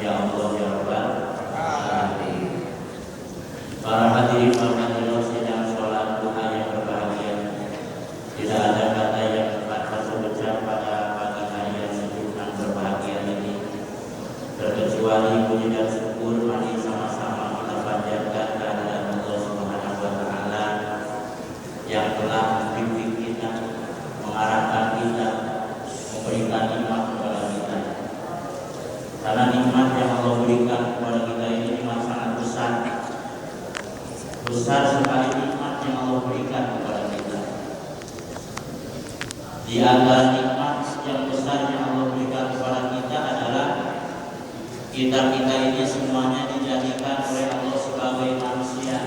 ya Allah ya Rabbal alamin. Para hadirin wal hadirat sidang sholat duha yang berbahagia, tidak ada kata yang dapat saya ucap pada pagi hari yang sejuk dan berbahagia ini terkecuali puji dan syukur mari sama-sama kita panjatkan kehadirat Allah Subhanahu wa taala yang telah membimbing kita, mengarahkan kita, memberikan nikmat kepada kita. Karena nikmat yang Allah berikan kepada kita ini nikmat sangat besar. Besar sekali nikmat yang Allah berikan kepada kita. Di antara nikmat yang besar yang Allah berikan kepada kita adalah kita ini semuanya dijadikan oleh Allah sebagai manusia.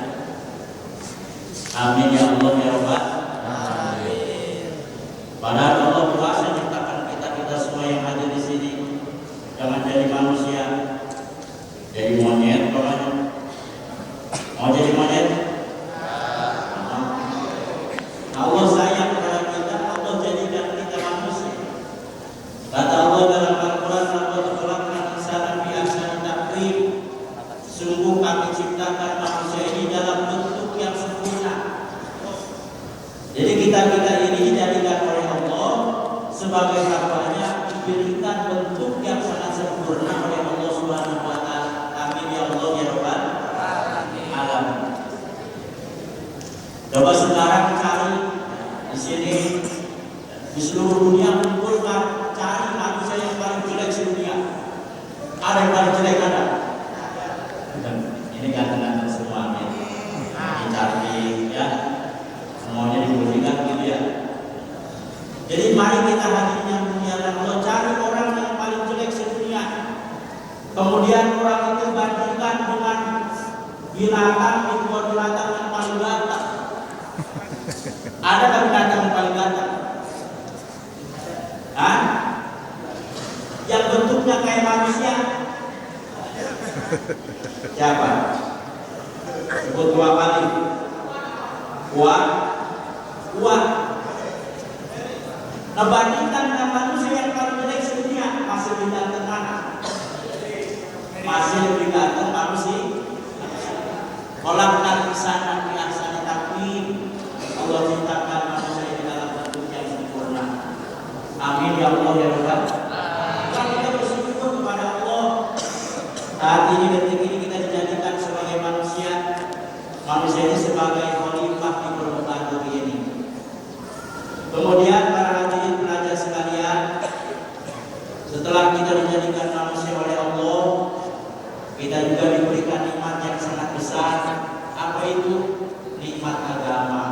Amin ya Allah ya Rabbal alamin. Padahal Allah kuasa menciptakan kita semua yang ada di sini jangan jadi manusia, jadi monyet. Pokoknya mau jadi monyet. Allah sayang kepada kita, Allah jadikan kita manusia. Kata Allah dalam Al-Quran, sungguh kami ciptakan manusia ini dalam bentuk yang sempurna. Jadi kita ini dijadikan oleh Allah sebagai hambanya, diberikan bentuk yang sangat sempurna oleh Allah Subhanahu wa taala. Amin ya Allah ya Rabbal alamin. Coba sekarang cari di sini di seluruh dunia kumpulkan, cari manusia yang paling jelek sedunia. Ada yang paling jelek ada? Ini ganteng-ganteng semua nih, dicari ya, semuanya diberikan gitu ya. Jadi mari kita hadirin yang mulia Allah, cari orang yang paling jelek sedunia. Kemudian orang itu bandingkan dengan binatang, dibuat binatang yang paling ganteng. Ada kan binatang yang paling ganteng? Hah? Yang bentuknya kayak manusia? Siapa? Sebut dua kali. Kuat. Nah, bandingkan dengan manusia yang paling jelek sedunia, masih lebih ganteng mana? Masih lebih ganteng manusia. Kolam dan sana di asal takdir, Allah ciptakan manusia ini dalam bentuk yang sempurna. Amin ya Allah ya Rabbal alamin. Kita bersyukur kepada Allah. Saat ini detik ini kita dijadikan sebagai manusia ini sebagai khalifah di permukaan bumi ini. Kemudian para hadirin pelajar sekalian, setelah kita dijadikan manusia oleh Allah, kita juga diberikan nikmat yang sangat besar. Apa itu? Nikmat agama,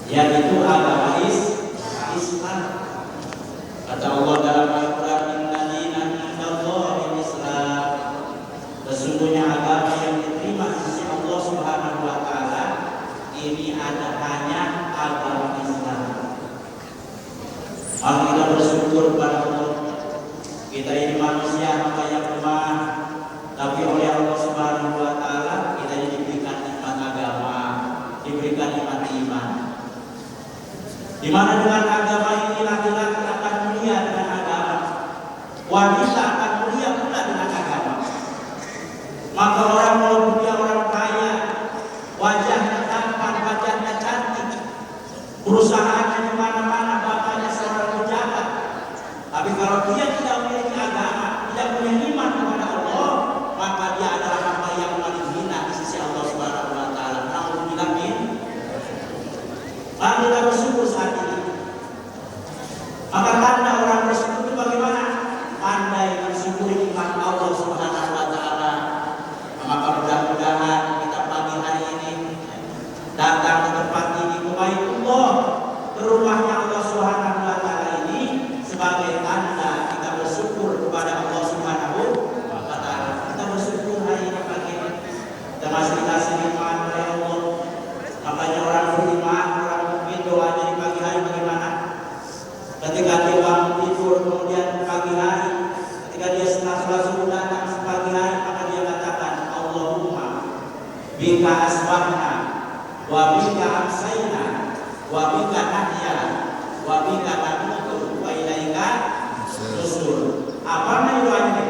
yaitu agama Islam. Kata Allah dalam Al-Quran, sesungguhnya agama yang diterima di sisi Allah Subhanahu wa taala ini hanya agama Islam. Maka kita bersyukur kepada Allah. Kita ini manusia hamba yang lemah, tapi oleh Allah Subhanahu wa taala kita diberikan nikmat agama, diberikan nikmat iman. Di mana dengan agama ini laki-laki akan mulia dengan agama, wanita akan mulia pula dengan agama. Maka orang kalau punya orang kaya, wajahnya tampan, wajahnya cantik, perusahaannya di mana-mana, bapaknya seorang pejabat. Tapi kalau dia tidak memiliki agama, tidak punya iman kepada Allah, maka dia adalah hamba yang paling hina di sisi Allah Subhanahu wa taala. Alhamdulillah. Maka kita bersyukur saat ini. Maka tanda orang bersyukur itu bagaimana? Pandai mensyukuri nikmat Allah Subhanahu wa taala. Maka mudah-mudahan kita pagi hari ini datang ke tempat ini, ke Baitullah, ke rumahnya Allah Subhanahu wa taala ini sebagai tanda kita bersyukur kepada Allah Subhanahu wa taala. Kita bersyukur hari ini pagi ini kita masih dikasih nikmat oleh Allah. Makanya orang beriman, orang mukmin doanya di pagi hari bagaimana? Ketika dia bangun tidur, kemudian pagi hari, ketika dia setelah sholat subuh datang pagi hari, maka dia katakan, Allahumma bika asbahna wa bika amsayna wa bika nahya wa bika namutu wa ilaika nusur. Apa namanya doanya?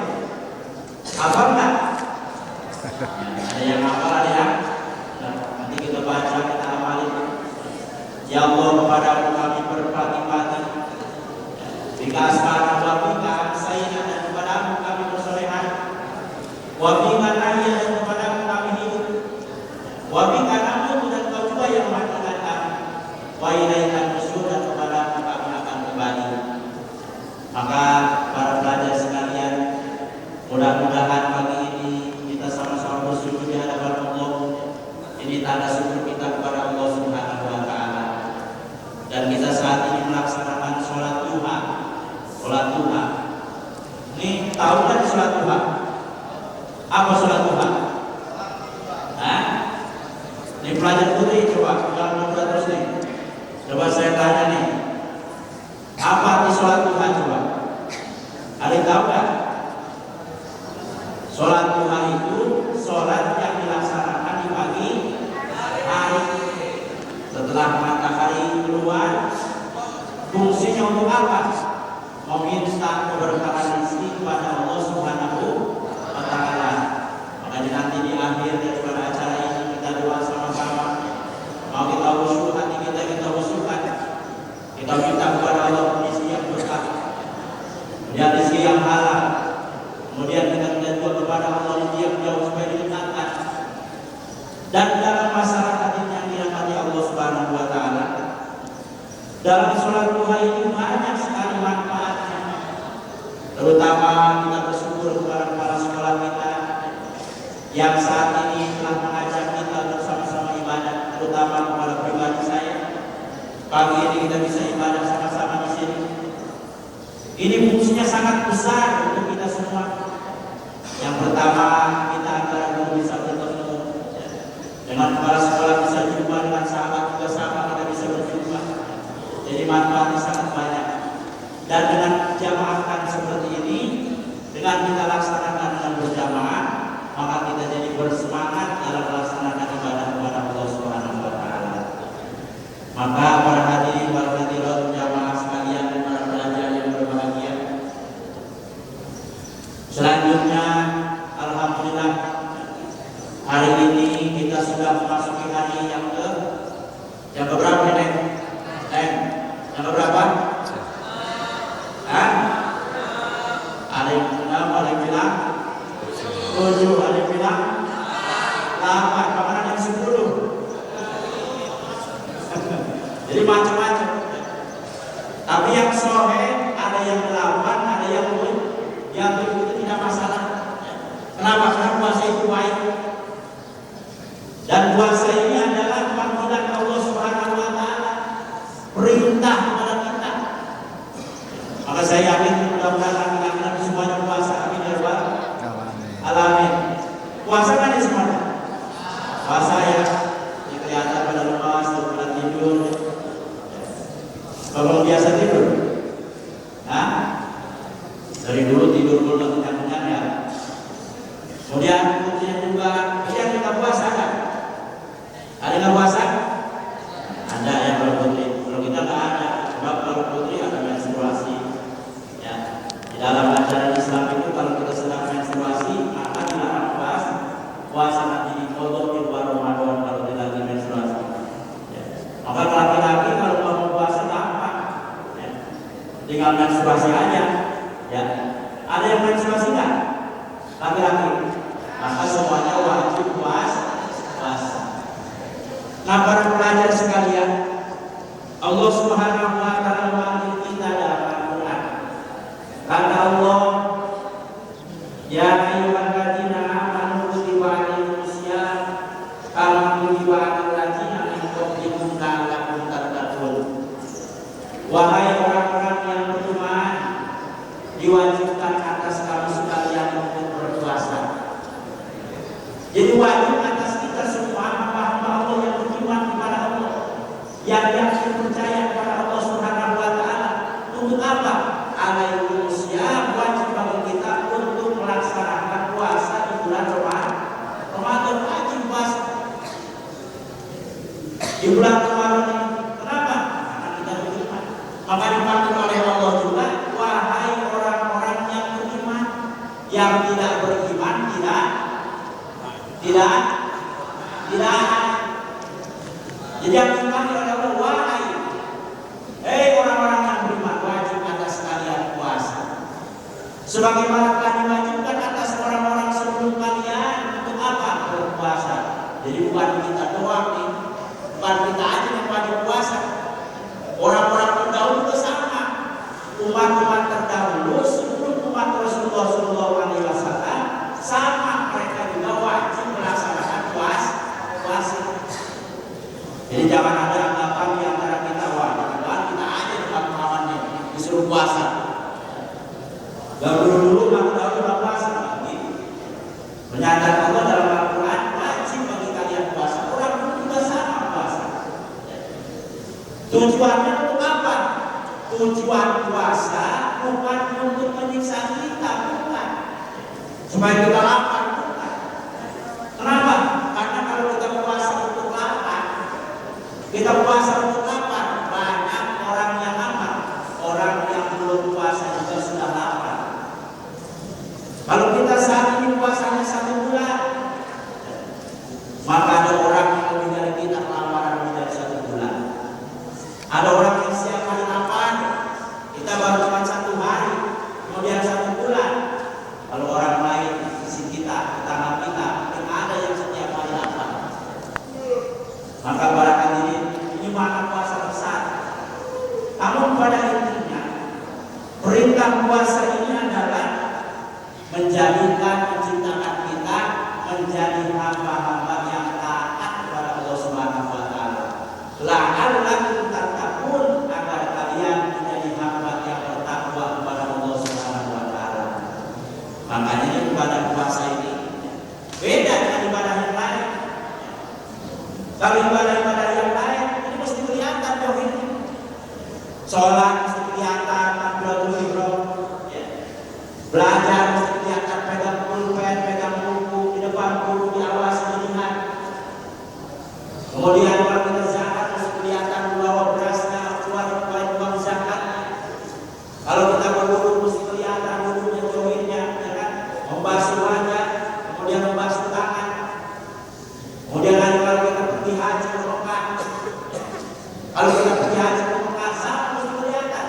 wa bika nahya dan kepadamu kami hidup, wa bika namutu dan kau juga yang mematikan kami, wa ilaika nusyur dan kepadamu kami akan kembali. Maka para pelajar sekalian, mudah-mudahan pagi ini kita sama-sama bersyukur di hadapan Allah. Ini tanda syukur kita kepada Allah Subhanahu wa taala. Dan kita saat ini melaksanakan sholat duha. Sholat duha. Ini tahu kan sholat duha? Apa sholat duha? Hah? Ini pelajar putri coba, jangan ngobrol terus nih. Coba saya tanya nih, apa arti sholat duha coba? Ada yang tahu kan? Sholat duha itu sholat yang dilaksanakan di pagi hari setelah matahari keluar. Fungsinya untuk apa? Meminta keberkahan rezeki kepada Allah Subhanahu wa taala. Makanya nanti di akhir daripada acara ini kita doa sama-sama. Mau kita khusyuk hati kita khusyukkan. Kita minta kepada Allah rezeki yang berkah, kemudian rezeki yang halal. Kemudian kita minta juga kepada Allah rezeki yang jauh supaya didekatkan. Dan dalam masyarakat ini yang dirahmati Allah Subhanahu wa taala, dalam sholat duha ini banyak sekali manfaatnya. Terutama kita bersyukur kepada kepala sekolah kita yang saat ini telah mengajak kita bersama-sama ibadah, terutama kepada pribadi saya. Pagi ini kita bisa ibadah sama-sama di sini. Ini fungsinya sangat besar untuk kita semua. Yang pertama, kita antara guru bisa bertemu, dengan kepala sekolah bisa jumpa, dengan sahabat juga sama kita bisa berjumpa. Jadi manfaatnya sangat banyak. Dan dengan jamaahkan seperti ini, dengan kita laksanakan dengan berjamaah, maka kita jadi bersemangat dalam melaksanakan ibadah kepada Allah Subhanahu wa taala. Maka para hadirin wal hadirat jamaah sekalian dan para pelajar yang berbahagia, selanjutnya alhamdulillah hari ini kita sudah memasuki hari yang berapa nih? Yang berapa? Ada yang bilang, ada yang bilang 7, ada yang bilang 8, bahkan ada yang 10. Jadi macam-macam. Tapi yang sahih ada yang 8, ada yang 7. Yang 7 itu tidak masalah. Kenapa? Karena puasa itu baik. Dan puasa ini adalah panggilan Allah Subhanahu wa taala, perintah kepada kita. Maka saya yakin mudah-mudahan laki-laki semuanya puasa. Amin ya rabbal alamin. Puasa kan di semuanya. Puasa ya, kelihatan pada lemas, pada tidur. Kalau biasa tidur, dari dulu tidur dulu kenyang-kenyang ya. Kemudian juga yang kita puasa kan? Ada nggak puasa? Ada ya kalau putri. Kalau kita nggak ada, sebab kalau putri ada menstruasi. Ya, di dalam ajaran Islam itu kalau kita sedang menstruasi maka dilarang puasa nanti dipotong di luar Ramadan kalau tidak lagi menstruasi. Ya. Maka laki-laki kalau mau puasa gampang, ya. Tinggal menstruasi aja. Ya, ada yang menstruasi nggak? Laki-laki. Maka semuanya wajib puasa. Nah para pelajar sekalian, Allah Subhanahu wa taala memanggil kita dalam Al-Quran. Kata Allah, ya ayyuhalladzina amanu kutiba alaikumus syiyam kama kutiba alal ladzina min qablikum la'allakum tattaqun. Wahai orang-orang yang beriman, diwajibkan atas kamu sekalian untuk berpuasa. Jadi wajib atas kita semua hamba-hamba Allah yang beriman kepada Allah, yang yakin percaya kepada Allah Subhanahu wa taala. Untuk apa? Alaikumus syiyam, wajib bagi kita untuk melaksanakan puasa di bulan Ramadan. Wajib puasa di bulan Ramadan ini. Kenapa? Karena kita beriman. Maka dipanggil oleh Allah juga, wahai orang-orang yang beriman. Yang tidak beriman tidak ada. Jadi yang dipanggil oleh Allah, wahai orang-orang yang beriman, wajib atas kalian puasa. Sebagaimana telah diwajibkan atas orang-orang sebelum kalian bukan kita doang nih, bukan kita aja yang wajib puasa. Orang-orang terdahulu juga sama. Umat-umat terdahulu sebelum umat Rasulullah SAW sama, mereka juga wajib melaksanakan puasa. Jadi jangan ada anggapan di antara kita, wah kita aja bukan lawannya disuruh puasa. Dulu udah puasa lagi. Menyatakan Allah dalam Al-Quran wajib bagi kalian puasa. Orang pun juga sama puasa. Tujuannya untuk apa? Tujuan puasa bukan untuk menyiksa kita, bukan. Supaya kita lapar, bukan. Kenapa? Karena kalau kita puasa untuk lapar, kita puasa untuk lapar, banyak orang yang lapar. Orang yang belum puasa juga sudah lapar. Kalau kita saat ini puasanya 1 bulan, maka ada orang yang lebih dari kita kelaparan lebih dari 1 bulan. Ada orang yang setiap hari lapar, kita baru cuma 1 hari, kemudian 1 bulan. Kalau orang lain di sisi kita, tetangga kita, mungkin ada yang setiap hari lapar. Maka barangkali ini mana puasa besar. Namun pada intinya, perintah puasa ini adalah menciptakan kita menjadi hamba-hamba yang taat kepada Allah Subhanahu wa taala. La'allakum tattaqun, agar kalian menjadi hamba yang bertakwa kepada Allah Subhanahu wa taala. Makanya ibadah puasa ini beda dengan ibadah yang lain. Kalau ibadah-ibadah yang lain ini mesti kelihatan tauhidnya. Sholat mesti kelihatan, takbiratul ihram, belajar mesti kelihatan, pegang pulpen, pegang buku di depan guru, diawasi, dilihat. Kemudian kalau kita zakat mesti kelihatan bawa berasnya, keluar uang zakatnya. Kalau kita berwudu mesti kelihatan wudunya, tauhidnya, ya kan? Membasuh wajah, kemudian membasuh tangan. Kemudian lagi kalau kita pergi haji ke Mekah, kalau kita pergi haji ke Mekah, sama mesti kelihatan.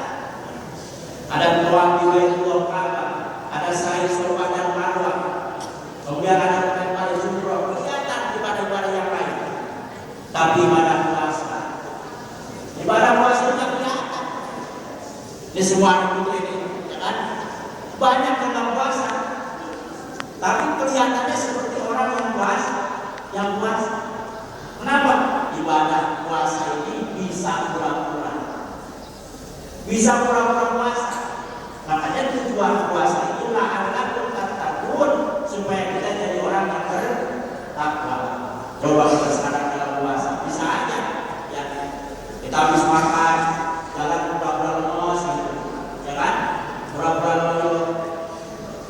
Ada tawaf di Baitullah Ka'bah, ada sa'i Safa dan Marwah, kemudian ada melempar jumroh, kelihatan ibadah-ibadah yang lain. Tapi ibadah puasa tidak kelihatan. Ini semua itu ini, ya kan? Banyak tentang puasa, tapi kelihatannya seperti orang yang puasa. Kenapa? Ibadah puasa ini bisa pura-pura puasa. Makanya tujuan puasa itu la'allakum tattaqun, supaya kita jadi orang yang bertakwa. Coba kita sekarang dalam puasa, bisa aja ya kita habis makan jalan pura-pura lemes gitu, ya kan? Pura-pura lemes.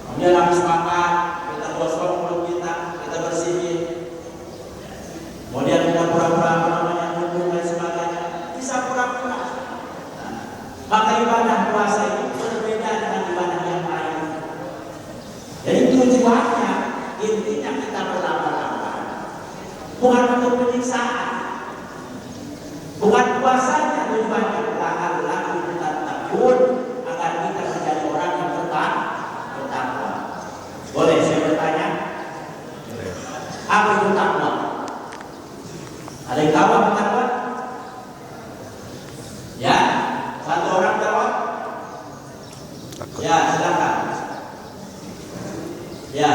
Kemudian habis makan kita gosok mulut kita bersihin. Kemudian kita pura-pura minum dan sebagainya, bisa pura-pura. Maka ibadah puasa itu berbeda dengan ibadah yang lain. Jadi tujuannya, intinya kita berlapar-lapar, bukan untuk penyiksaan. Bukan puasanya tujuannya, la'allakum tattaqun, agar kita menjadi orang yang bertakwa. Boleh saya bertanya? Apa itu takwa? Ada yang tahu apa takwa? Ya, satu orang jawab. Ya, silakan. Ya.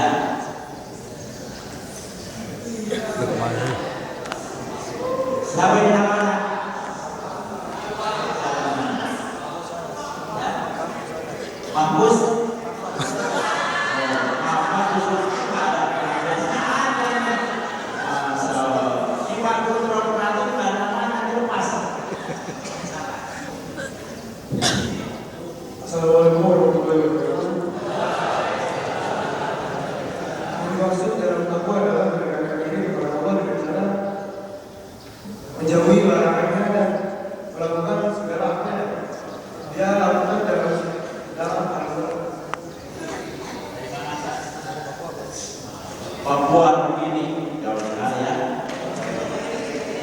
Siapa yang namanya? Ya. Mampus. Assalamualaikum warahmatullahi wabarakatuh. Maksud dalam takwa adalah mendekatkan diri kepada Allah dengan cara menjauhi larangannya dan melakukan segala apa yang dia lakukan dalam al-Quran. Papua begini, ya.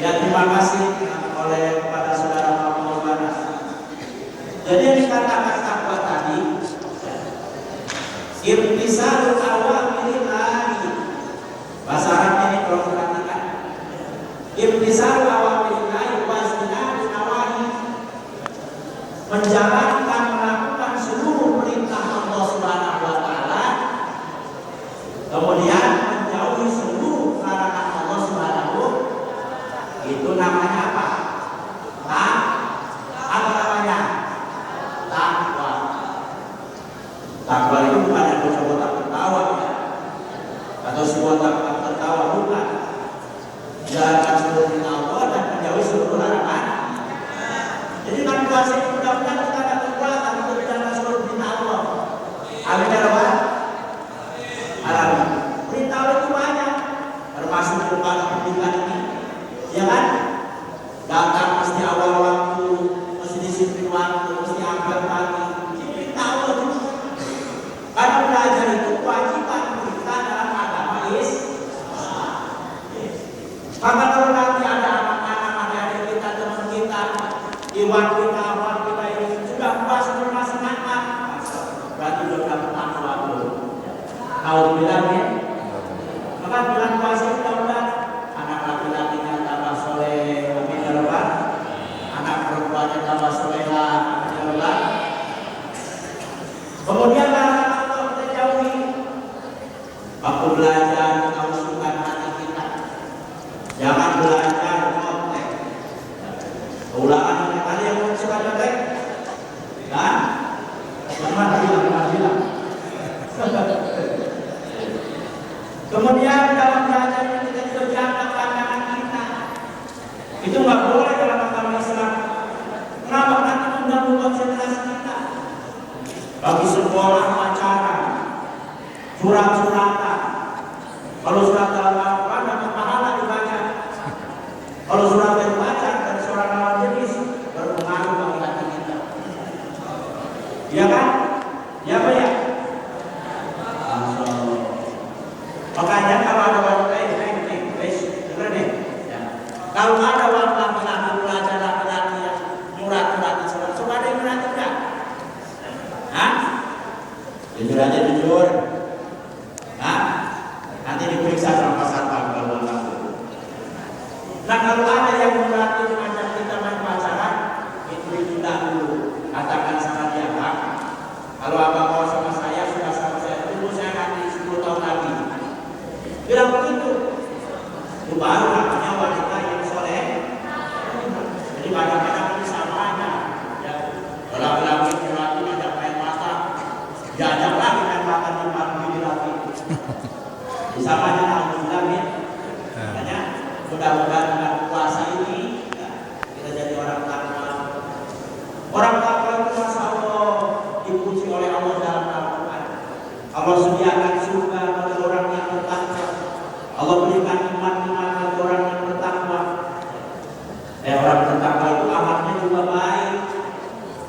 Ya, terima kasih oleh kepada saudara Papua. Jadi yang dikatakan takwa tadi, imtisalul awamirillah. Bahasa Arabnya ini kalau perhatikan, Imtisal awamirillahi wasdinabi nawahi, menjalankan melakukan seluruh perintah Allah Subhanahu wa taala, kemudian menjauhi seluruh larangan Allah Subhanahu, itu namanya apa? Apa namanya? Takwa. Takwa itu bukan yang bocah-bocah tertawa ya, atau sebuah takwa tertawa, bukan. Jalankan seluruh perintah Allah dan menjauhi seluruh larangan. Jadi dengan puasa itu mudah-mudahan kita akan kekuatan untuk menjalankan seluruh perintah Allah. Amin ya rabbal alamin. Perintah Allah itu banyak, termasuk kepada pendidikan ini, ya kan? Datang mesti awal waktu, mesti disiplin waktu, mesti ambil pagi. Ini perintah Allah juga. Karena belajar itu kewajiban kita dalam agama Islam. Maka kalau nanti ada anak-anak, adik-adik kita, teman kita, iwan kita, awal kita ini sudah puas bermasyarakat, berarti belum dapat takwa dulu. Tahu bilangnya? Maka bulan puasa itu mudah-mudahan anak laki-lakinya tambah soleh, amin ya rabbal. Anak perempuannya tambah soleha, amin ya rabbal. Kemudian larangan Allah kita jauhi. Waktu belajar kita usulkan hati kita. Jangan belajar kontek. Ulangan kali yang suka kontek, kan? Jangan bilang. Kemudian dalam belajar ini kita juga jaga pandangan kita. Itu nggak boleh dalam agama Islam. Kenapa? Nanti mengganggu konsentrasi kita. Bagi sekolah pacaran, surat-suratan. Kalau surat dalam Al-Quran dapat pahala dibaca. Kalau surat yang dibaca dari seorang lawan jenis berpengaruh bagi hati kita. Iya kan? Ya Pak ya? Makanya kalau ada wanita ini, dengar nih. Kalau ada wanita laki-laki belajar laki-laki yang murah-murah di sekolah, coba ada yang berani enggak? Hah? Jujur aja jujur. Hah? Nanti diperiksa sama satpam kalau ngaku. Nah kalau ada yang berani mengajak kita main pacaran, itu ditunda dulu. Katakan sama dia, Pak. Kalau abang mau sama saya, sudah sama saya, tunggu saya nanti 10 tahun lagi. Bilang begitu. Itu baru namanya wanita yang soleh. Jadi kadang-kadang ini samanya. Ya, kalau laki-laki ngajak main masak, diajak lagi main makan di pagi lagi. Samanya alhamdulillah ya. Makanya mudah-mudahan dengan puasa ini ya, kita jadi orang takwa. Orang takwa itu masya Allah dipuji oleh Allah dalam Al-Quran. Allah sediakan surga bagi orang yang bertakwa. Allah berikan iman-iman bagi orang yang bertakwa. Orang bertakwa itu amalnya juga baik.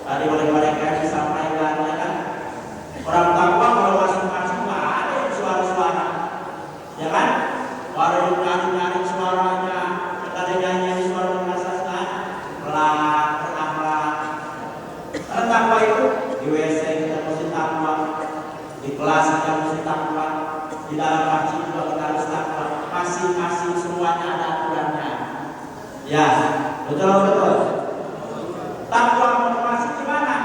Tadi oleh mereka disampaikan ya kan. Orang takwa kalau masing-masing nggak ada suara-suara, ya kan? Orang yang nyanyi suaranya, ada nyanyi suara mengasaskan, pelan. Karena takwa itu di WC kita mesti takwa, di kelas kita mesti takwa, di dalam masjid juga kita harus takwa. Masing-masing semuanya ada aturannya. Ya, betul. Takwa masuk di mana?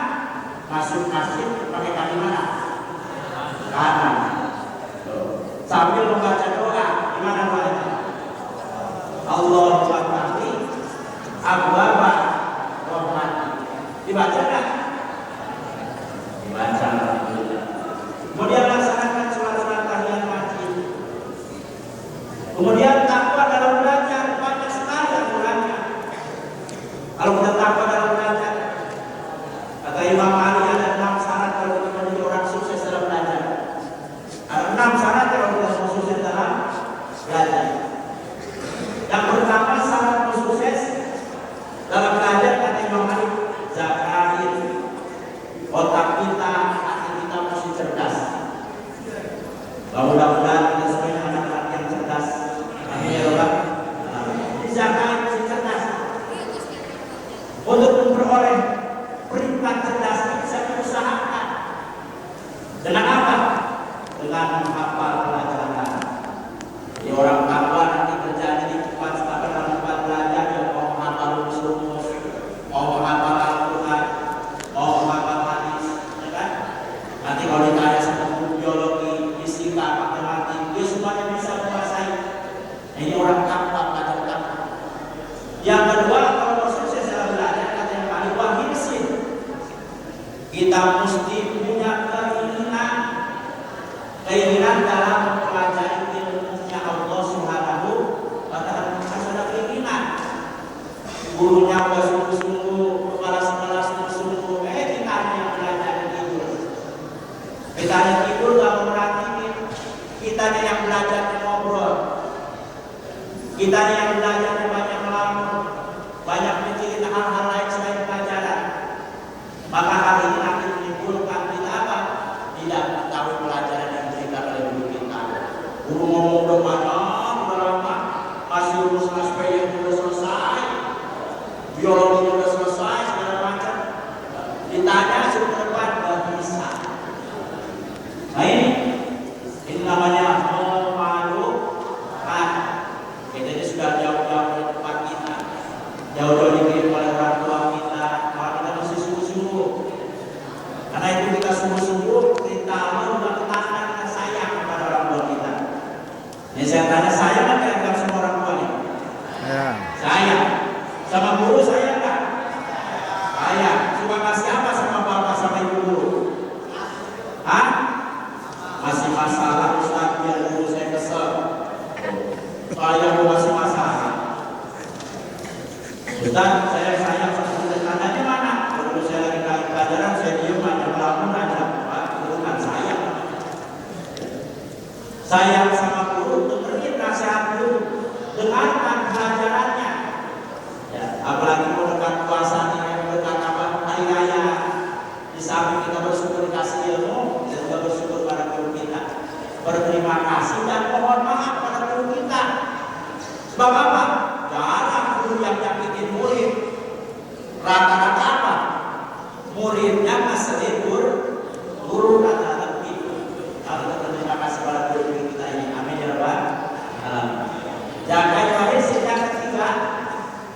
Masuk masjid pakai kaki mana? Kanan. Sambil membaca doa, gimana doanya? Allahumma ftahli abwaaba rahmati. Dibaca enggak? Dibaca alhamdulillah. Kemudian laksanakan sholat-sholat tahiyat masjid. Kemudian takwa dalam belajar banyak sekali aturannya. Kalau kita takwa dalam belajar, kata Imam Ali ada 6 syarat kalau kita menjadi orang sukses dalam belajar. Ada 6 syarat kalau kita mau sukses dalam belajar. Yang pertama syarat sukses dalam belajar kata Imam Ali, zakarin otak kita, hati kita mesti cerdas. Mudah-mudahan kita semuanya anak-anak yang cerdas. Amin ya rabbal alamin. Zakarin mesti cerdas. Untuk memperoleh peringkat cerdas bisa diusahakan. Dengan apa? Dengan menghafal pelajaran. Jadi orang takwa nanti kerjanya cepat dalam keinginan dalam mempelajari ilmunya Allah Subhanahu wa Ta'ala. Ada keinginan gurunya sungguh-sungguh, kepala sekolah sungguh-sungguh, kita yang belajar tidur, kita yang tidur gak memperhatikan, kita yang belajar ngobrol, kita yang belajar banyak melamun, banyak mikirin hal-hal lain selain pelajaran. Maka hal ini akan menimbulkan kita apa? Tidak tahu pelajaran yang diberikan oleh guru kita. Guru ngomong udah banyak, udah lama, masih urus SPY yang sudah selesai, biologi sudah selesai, segala macam. Ditanya suruh ke depan, gak bisa. Nah ini namanya memalukan. Kita ini sudah jauh-jauh dari tempat kita, jauh-jauh dikirim oleh orang tua kita, malah kita masih sungguh-sungguh. Karena itu kita sungguh-sungguh, kita mau dan kita sayang kepada orang tua kita. Ini saya tanya, sayang kan kira-kira semua orang tua nih? Ya. Sayang. Sama guru sayang kan? Sayang. Suka kasih apa sama bapak sama ibu guru? Hah? Masih masalah Ustaz, biar guru saya kesel. Soalnya guru masih masalah. Ustaz, saya sayang sama guru. Tandanya mana? Kalau saya lagi kali pelajaran, saya diem aja, melamun aja. Itu kan sayang. Sayang sama guru, dengerin nasihat guru, dengarkan pelajarannya. Ya, apalagi mau dekat puasa nih, dekat apa? Hari raya. Di samping kita bersyukur dikasih ilmu, kita juga bersyukur pada guru kita. Berterima kasih dan mohon maaf pada guru kita. Sebab apa? Jarang guru yang nyakitin murid. Rata-rata apa? Muridnya ngeselin guru rata-rata begitu. Kalau kita berterima kasih pada guru kita ini, amin ya rabbal alamin. Jaga waris yang ketiga,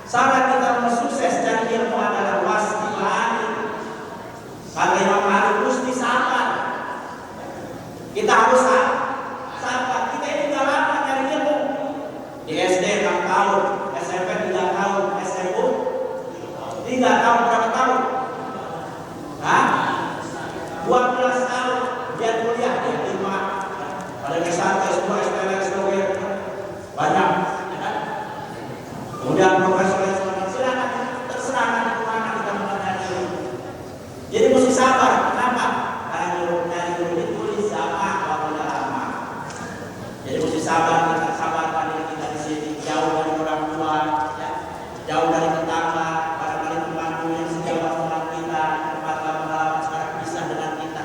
syarat kita mau sukses dan ilmu adalah wasbani. Kata Imam Malik, mesti sabar. Kita harus sabar. Kita ini gak lama nyari ilmu. Di SD 6 tahun, SMP 3 tahun, SMU 3 tahun, berapa tahun? Hah? 12 tahun dia kuliah, dia 5. Pada S1, S2, S3, S2, banyak. Kemudian profesor silakan terserah nanti kemana kita mengadakan ilmu. Jadi mesti sabar. Kenapa? Karena dari guru ditulis sama waktu lama. Jadi mesti sabar. Kita sabarkan diri kita di sini, jauh dari orang tua, ya, jauh dari tetangga, barangkali pembantu yang sejauh dengan kita, tempat pengalaman sekarang bisa dengan kita.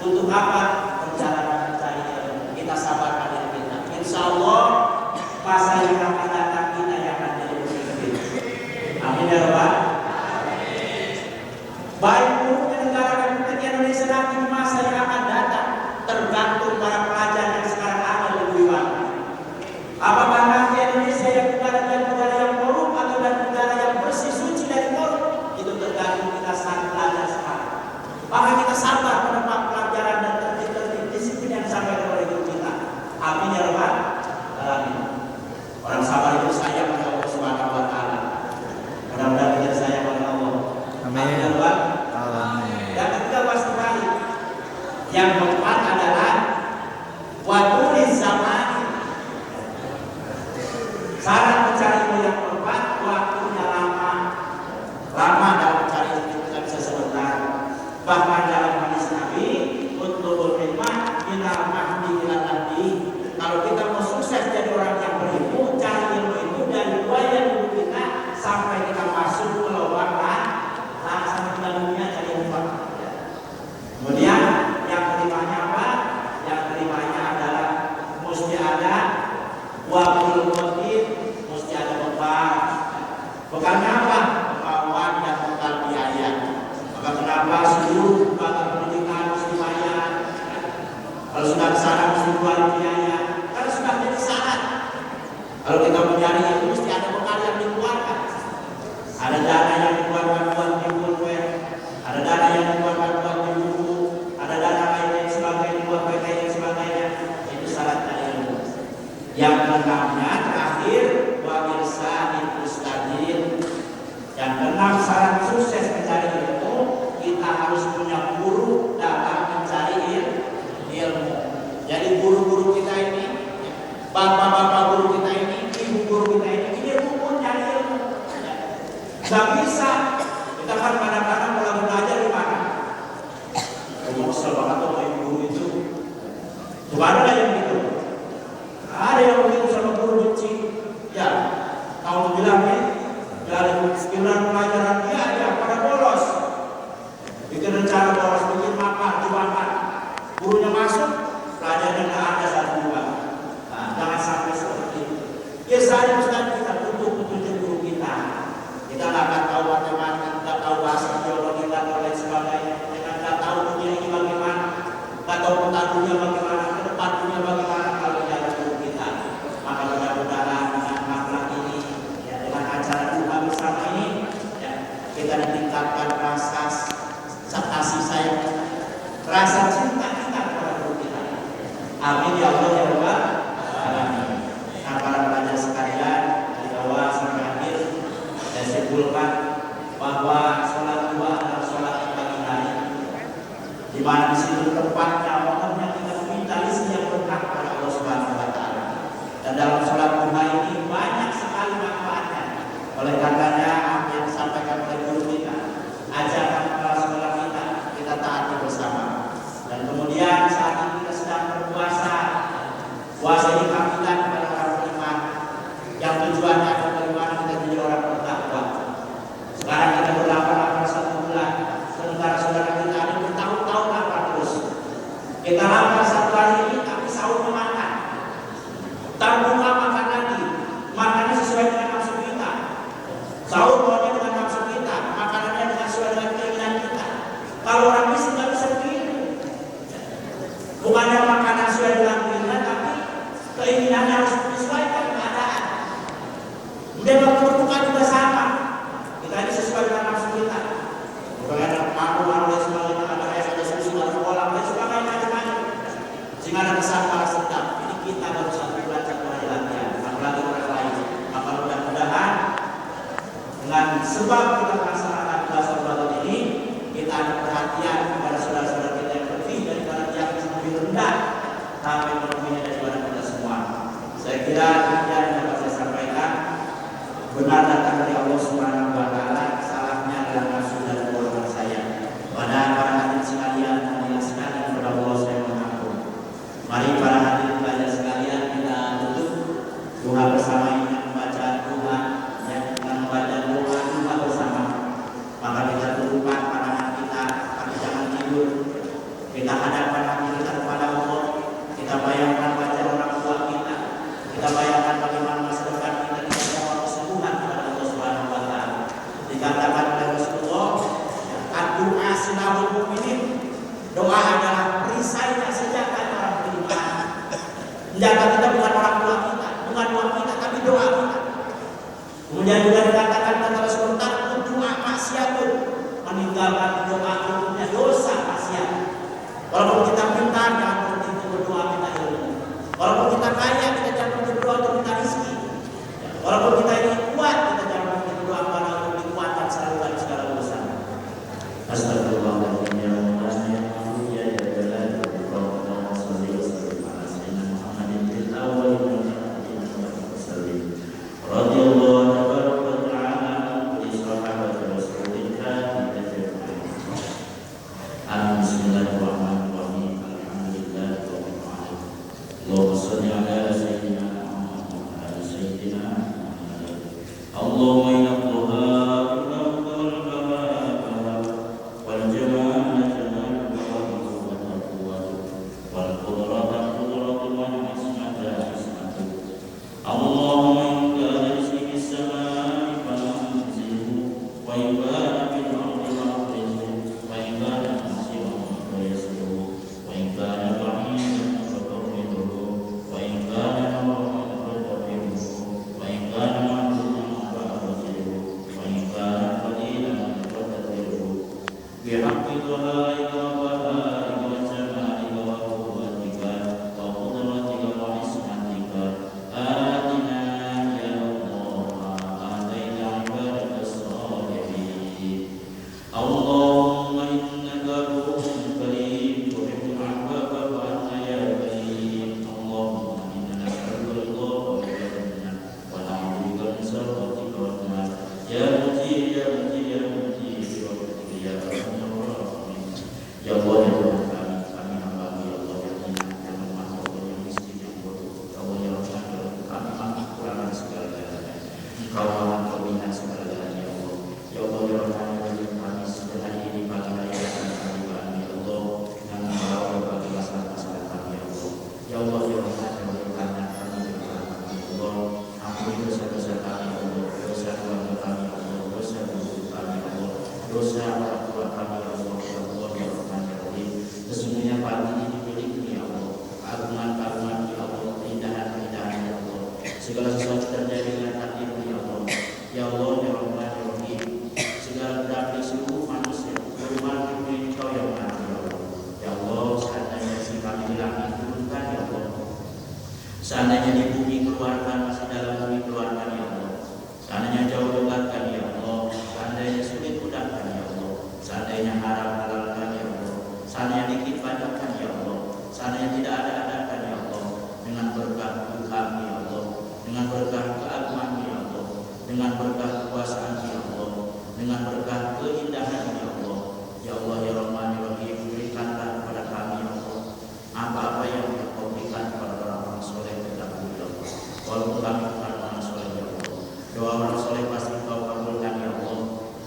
Untuk apa? Perjalanan mencari ilmu. Kita sabarkan diri kita. Insya Allah masa yang akan datang kita yang akan jadi pemimpin. Amin ya rabbal. Baik buruknya negara Republik Indonesia nanti di masa yang akan datang tergantung para pelajar yang sekarang ada lebih banyak. Apakah nanti Indonesia yang negara yang korup atau dan negara yang bersih suci dari korup? Itu tergantung kita saat belajar sekarang. Maka kita sabar menempat pelajaran dan tertib disiplin yang disampaikan oleh guru kita. Amin ya rabbal alamin. Orang sabar itu sayang kepada Allah Subhanahu wa Ta'ala. Mudah-mudahan kita sayang kepada Allah. Amin. Amin ya rabbal. Yang ketiga wasbani. Yang keempat adalah wadulis zaman. Syarat mencari ilmu yang keempat, waktunya lama. Lama dalam mencari ilmu kita bisa sebentar. Bahkan dalam hadis Nabi, utlubul ilmah minal mahdi ilal lahdi. Kalau kita mau sukses jadi orang yang berilmu, cari ilmu itu dari buaya dulu kita sampai kita masuk ke lubang sampai ke dunia cari ilmu. Kemudian yang kelimanya apa? Yang kelimanya adalah mesti ada wakil motif, mesti ada bekal. Bekalnya apa? Bekal uang dan bekal biaya. Maka kenapa seluruh lembaga pendidikan mesti bayar? Kalau sudah kesana mesti keluar biaya. Karena sudah jadi syarat. Kalau kita mencari itu mesti ada bekal yang dikeluarkan. Ada dana yang dikeluarkan buat pulpen, ada dana yang dikeluarkan buat buku, ada dana lain sebagainya buat PTN sebagainya. Itu syarat dari ilmu. Yang keenamnya terakhir wa irsadil ustadzin. Yang keenam syarat sukses mencari ilmu, kita harus punya guru dalam mencari ilmu. Jadi yang gitu. Ada yang begitu sama guru benci. Ya, tahun bilangnya dari sekitar pelajaran dia pada bolos. Bikin rencana bolos, bikin makan, jebakan. Gurunya masuk, pelajarannya nggak ada satu dua. Nah, jangan sampai seperti itu. Ya saya Ustaz, kita butuh petunjuk guru kita. Kita nggak akan tahu matematika, nggak tahu bahasa biologi, nggak tahu lain sebagainya. Kita nggak tahu dunia ini bagaimana, nggak tahu peta dunia bagaimana, ke depan dunia bagaimana kalau tidak ada guru kita. Maka mudah-mudahan dengan makhluk ini, ya, dengan acara doa bersama ini, ya, kita ditingkatkan rasa kasih sayang, rasa cinta kita kepada guru kita. Amin ya Allah ya Rabbal alamin. Nah, para pelajar sekalian, dari awal sampai akhir saya simpulkan bahwa sholat duha adalah sholat pagi hari, di mana di situ tempatnya waktunya kita meminta rezeki yang berkah kepada Allah Subhanahu wa taala. Dan dalam sholat duha ini banyak sekali manfaatnya. Oleh karenanya apa yang disampaikan oleh guru kita, ajarkan kepada sekolah kita taati bersama. Dan kemudian saat ini kita sedang berpuasa. Puasa ini panggilan kepada orang beriman yang tujuannya adalah bagaimana kita jadi orang bertakwa. Sekarang kita berlapar-lapar 1 bulan, sementara saudara kita ada bertahun-tahun lapar terus. Kita lapar 1 hari ini, tapi sahurnya makan. Tanggung makan lagi, makannya sesuai dengan nafsu kita. Sahur maunya dengan nafsu kita, makanannya dengan sesuai dengan keinginan kita. Kalau orang miskin nggak bisa begitu. Bukannya makanan sesuai dengan keinginan, tapi keinginannya harus menyesuaikan keadaan. Kemudian waktu berbuka juga sama. Kita ini sesuai dengan nafsu kita. Bukan malu-malu dan sebagainya, ada susu dan sekolah dan sebagainya macam-macam. Sehingga ada kesan balas dendam. Ini kita baru 1 bulan 1 hari latihan, apalagi orang lain. Maka mudah-mudahan dengan sebab kita melaksanakan puasa Ramadan ini, kita ada perhatian kepada saudara-saudara kita yang lebih daripada yang lebih rendah, tapi lebihnya daripada kita semua. Saya kira demikian yang dapat saya sampaikan. Benar datang dari Allah Subhanahu wa taala, salahnya adalah nafsu dan golongan saya. Pada para hadirin sekalian, marilah sekalian kepada Allah saya mengampun. Mari para hadirin pelajar sekalian, kita tutup doa bersama ini, membaca doa yang kita membaca doa bersama. Maka kita tundukkan pandangan kita, tapi jangan tidur. Kita hadapkan hati kita kepada Allah. Kita bayangkan wajah orang tua kita. Kita bayangkan bagaimana masa depan kita mohon kesembuhan kepada Allah Subhanahu wa taala. Dikatakan oleh Rasulullah, doa silahul mukminin. Doa adalah perisainya senjata orang beriman. Senjata kita bukan orang tua kita, bukan uang kita, tapi doa kita. Kemudian juga dikatakan kata Rasulullah, doa maksiatun, meninggalkan doa hukumnya dosa maksiat. Walaupun kita minta, jangan berhenti berdoa minta ilmu. Walaupun kita kaya, kita jangan berhenti berdoa untuk minta rezeki. Walaupun kita ini kuat, kita jangan berhenti berdoa kepada Allah untuk dikuatkan selalu dalam segala urusan. Astagfirullahaladzim ya Allah ya Allah ya Jalal wa salli wa sallim ala sayyidina Muhammadin fil awwalin wal akhirin wa sallim. Radhiyallahu tabaraka wa ta'ala an sahabati Rasulillah ajma'in. Bismillahirrahmanirrahim. Alhamdulillah rabbil alamin. Allahumma shalli ala sayyidina Muhammad wa ala sayyidina Muhammad. Allahumma inna bersama orang tua kami ya Allah, ya Allah ya Rahman ya Rahim. Sesungguhnya pagi ini milikmu ya Allah, keagungan-keagungan ya Allah, keindahan-keindahan ya Allah, segala sesuatu terjadi dengan takdirmu ya Allah, ya Allah ya Rahman ya Rahim. Segala dari seluruh manusia berumah di Kau yang maha ya Allah, ya Allah. Seandainya si kami di langit turunkan ya Allah, seandainya di bumi keluarkan, masih dalam bumi keluarkan ya Allah, seandainya jauh dekatkan ya Allah, seandainya sulit mudahkan ya Allah, seandainya haram halalkan ya Allah, seandainya dikit banyakkan ya Allah, seandainya tidak ada adakan ya Allah, dengan berkah Tuhan ya Allah, dengan berkah keagungan ya Allah, dengan berkah kekuasaan ya Allah, dengan berkah keindahan ya Allah, ya Allah ya Rahman ya Rahim. Berikanlah kepada kami ya Allah apa-apa yang Kau berikan kepada orang-orang soleh terdahulu ya Allah. Walaupun kami bukan orang soleh ya Allah, doa orang soleh pasti Kau kabulkan ya Allah,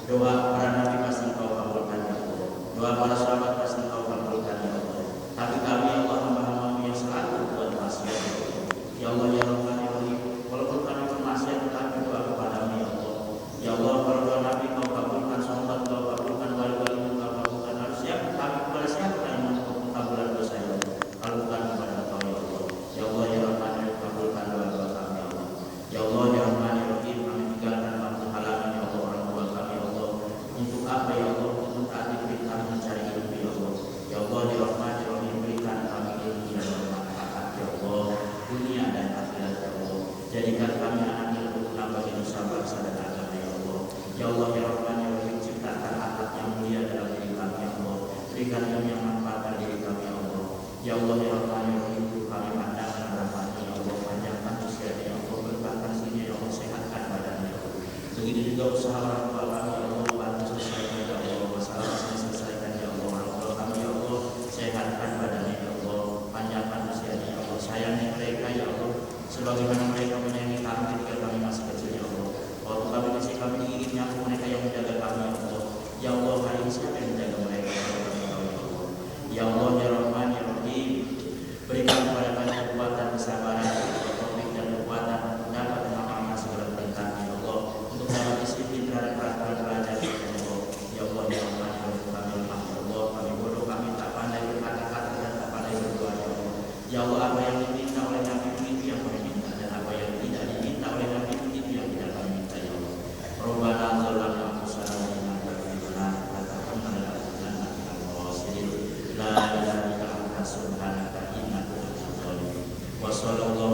doa para nabi pasti Kau kabulkan ya Allah, doa para sahabat pasti Kau kabulkan ya Allah. Tapi kami ya Allah, hamba-hamba yang selalu buat maksiat ya Allah, ya Allah ya Rahman ya Rahim. Walaupun kami bermaksiat, kami doa kepadamu ya Allah, ya Allah. Kalau doa nabi Kau kabulkan, sahabat Kau kabulkan, wali-wali Kau kabulkan, harus siapa kami kepada siapa yang mau kabulkan dosa ya Allah, kalau bukan kepada Kau ya Allah, ya Allah ya Rahman ya Rahim. Kabulkan doa-doa kami ya Allah, ya Allah ya Rahman ya Rahim. Kami tinggalkan waktu halangan ya Allah, orang tua kami ya Allah, untuk apa ya Allah, untuk taati perintah mencari ilmu ya Allah, ya Allah ya Rahman ya Rahim. Berikan kami ilmu yang bermanfaat ya Allah, dunia dan akhirat ya Allah. Jadikan kami anak yang berguna bagi nusa bangsa dan agama ya Allah, ya Allah ya Rahman ya Rahim. Ciptakan akhlak yang mulia dalam diri kami ya Allah, berikan ilmu yang manfaat diri kami ya Allah, ya Allah ya Rahman ya Rahim. Kami pandangkan rahmat ya Allah, panjangkan usianya ya Allah, berkahkan sini ya Allah, sehatkan badannya ya Allah. Begitu juga usaha orang tua kami ya Allah, bantu selesaikan ya Allah, masalah-masalah selesaikan ya Allah. Orang tua kami ya Allah, sehatkan badannya ya Allah, panjangkan usianya ya Allah. Sayangi mereka ya Allah, sebagaimana mereka menyayangi kami ketika kami masih kecil ya Allah. Waktu kami kecil, kami digigit nyamuk, mereka yang menjaga kami ya Allah, ya Allah. Hari ini siapa yang menjaga mereka ya Allah, ya Allah ya Rahman ya Rahim. Berikan kepada kami kekuatan, kesabaran, taufik dan kekuatan untuk dapat mengamalkan segala perintah ya Allah, untuk dapat disiplin terhadap peraturan pelajaran ya Allah, ya Allah ya Rahman ya Rahim. Kami lemah ya Allah, kami bodoh, kami tak pandai berkata-kata dan tak pandai berdoa ya Allah, ya Allah. Apa yang diminta oleh Nabi itu yang kami minta, dan apa yang tidak diminta oleh Nabi itu yang tidak kami minta ya Allah. Rabbana zalamna anfusana wa in lam taghfir lana wa tarhamna lanakunanna minal khasirin. La ilaha illa anta subhanaka inna kunna minadh-dhalimin. Wa sallallahu